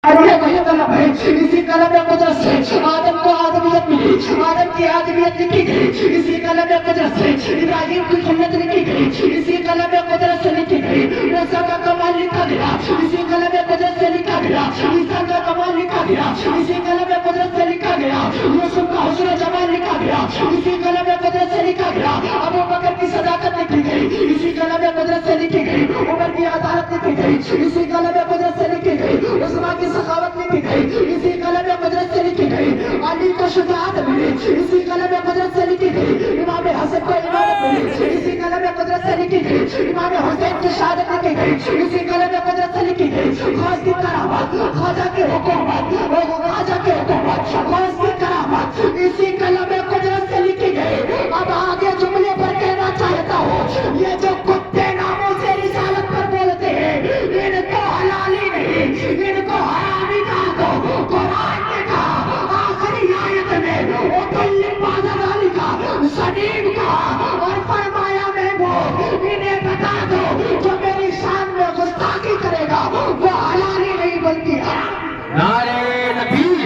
اسی کلم قدرت سے آدم کو آدمیت ملی، آدم کی آدمیت لکھی گئی، اسی کلم قدرت سے ابراہیم کی جنت لکھی گئی، اسی کلم قدرت سے لکھی گئی، موسیٰ کا کمال لکھا گیا، اسی کلم قدرت سے لکھا گیا، عیسیٰ کا کمال لکھا گیا، اسی کلم قدرت سے لکھا گیا، یوسف کا حسن و جمال لکھا گیا، اسی کلم قدرت سے لکھا گیا، ابو بکر کی صداقت لکھی گئی، اسی کلم قدرت سے لکھی گئی، عمر کی عدالت لکھی گئی، اسی کلم قدرت سے لکھی گئی، عثمان کی سخاوت لکھی گئی، اسی قلم قدرت سے لکھی گئی، علی کو شجاعت ملی، اسی قلم قدرت سے لکھی گئی، امام حسن کو امامت ملی، اسی قلم قدرت سے لکھی گئی، امام حسین کی شہادت لکھی گئی، اسی قلم قدرت سے لکھی گئی، خاص کی کرامت، خواجہ کی حکومت، خواجہ کی حکومت، خاص کی کرامت، اسی قلم قدرت سے لکھی گئی۔ اب آگے جملے پر کہنا چاہتا ہوں، یہ جو کتے ناموں سے رسالت پر بولتے ہیں، ان کو حلالی نہیں، ان کو حرامی کہا دو۔ قرآن نے کہا آخری آیت میں اُتل بازدالی کا صدیب کہا اور فرمایا محبوب انہیں بتا دو جو میری شان میں گستاخی کرے گا وہ حلالی نہیں بلکہ حرام۔ نعرہ تکبیر،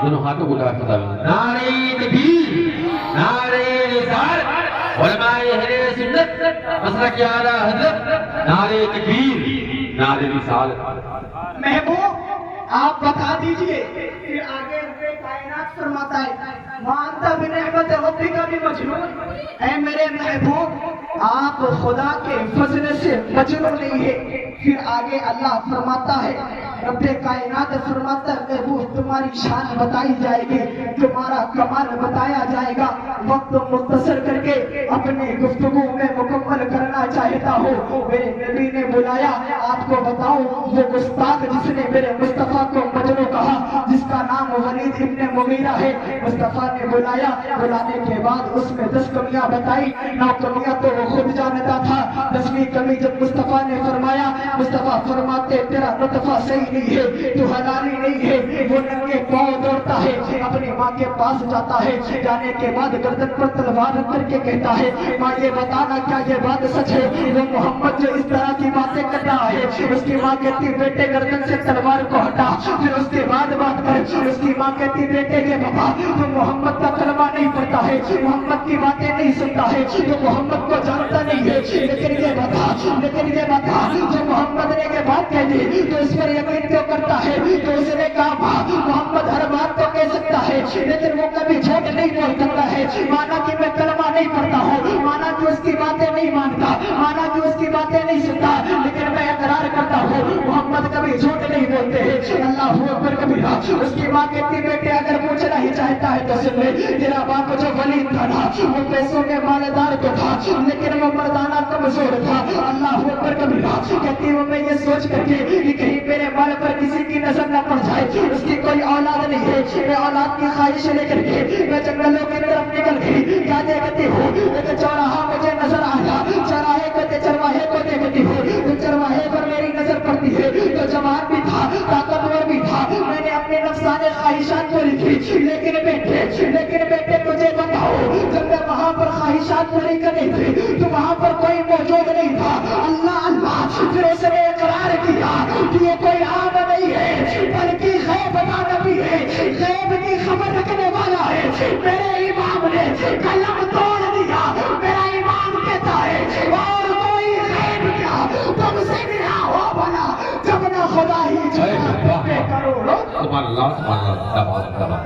دونوں ہاتھوں کو اٹھا کے بتاؤ، نعرہ تکبیر، نعرہ رسالت، علماء اہل سنت، مسلک اعلیٰ حضرت، نعرہ تکبیر، نعرہ رسالت۔ محبوب آپ بتا دیجئے، پھر آگے رب کائنات فرماتا ہے وَأَنْتَ بِنِعْمَتِ رَبِّكَ بِمَجْنُونٍ، اے میرے محبوب آپ خدا کے فضل سے مجنون نہیں ہے۔ پھر آگے اللہ فرماتا ہے، رب کائنات فرماتا ہے محبوب تمہاری شان بتائی جائے گی، تمہارا کمال بتایا جائے گا۔ وقت مختصر کر کے اپنی گفتگو میں مکمل کرنا چاہتا ہوں۔ میرے نبی نے بلایا، آپ کو بتاؤں وہ گستاخ جس نے میرے مصطفیٰ کو مجنون کہا، جس کا نام ولید ابن مغیرہ ہے، مصطفیٰ نے بلایا، بلانے کے بعد اس میں 10 کمیاں بتائی، 9 کمیاں تو وہ خود جانتا تھا، 10ویں کمی جب مصطفیٰ نے فرمایا، مصطفیٰ فرماتے تیرا نطفہ صحیح نہیں ہے، تو حلالی نہیں ہے۔ وہ ننگے پاؤں دوڑتا ہے، اپنی ماں کے پاس جاتا ہے، جانے کے بعد گردن پر تلوار رکھ کر کے کہتا ہے ماں یہ بتانا کیا یہ بات سچ ہے؟ وہ محمد جو اس طرح کی باتیں کر رہا ہے، اس کی ماں کہتی بیٹے گردن سے تلوار کو ہٹا، پھر اس کے بعد بات کر۔ اس کی ماں کہتی بیٹے کے بابا تو محمد کا کلمہ نہیں پڑھتا ہے، محمد کی باتیں نہیں سنتا ہے، تو محمد کو جانتا نہیں ہے، لیکن یہ بتا جو محمد نے یہ بات کہہ دی تو اس پر یقین کیوں کرتا ہے؟ تو اس نے کہا محمد ہر بات تو کہہ سکتا ہے لیکن وہ کبھی جھوٹ نہیں بول سکتا ہے، مانا کہ میں کلمہ نہیں پڑھتا ہوں، مانا کہ اس کی باتیں نہیں مانتا، مانا کہ اس کی باتیں نہیں سنتا، لیکن میں اقرار کرتا ہوں محمد کبھی جھوٹ نہیں بولتے ہیں۔ اللہ اکبر کبیرہ۔ اس کی ماں کہتی بیٹے اگر پوچھنا ہی چاہتا ہے تو سن لے، تیرا باپ جو ولید تھا نا وہ پیسوں میں مالدار تو تھا لیکن وہ مردانہ کمزور تھا۔ اللہ اکبر کبیرہ۔ کہتی ہوں میں یہ سوچ کر کے کہ کہیں میرے مال پر کسی کی نظر نہ پڑ جائے، اس کی کوئی اولاد نہیں ہے، میں اولاد کی خواہش لے کر کے میں جنگلوں کی طرف نکل گئی، کیا دیکھتی ہوں ایک چوراہا مجھے نظر آیا، چوراہے کو چرواہے کو دیکھتی ہوں تو چرواہے پر میری نظر پڑتی ہے، تو جوان بھی تھا طاقتور بھی تھا، میں نے اپنے نفسانی خواہشات پوری کی، لیکن بیٹے تجھے بتاؤ جب میں وہاں پر خواہشات پوری کر رہی تھی تو وہاں پر کوئی موجود نہیں تھا۔ اللہ پھر اس نے اقرار کیا کہ یہ کوئی عام نہیں ہے بلکہ غیب کا نبی ہے، غیب کی خبر رکھنے والا ہے۔ میرے امام نے قلم توڑ دیا، میرا امام کہتا ہے اور کوئی غیب کیا تم سے ملا ہو بھلا جب نہ خدا ہی سبحان اللہ، سبحان اللہ،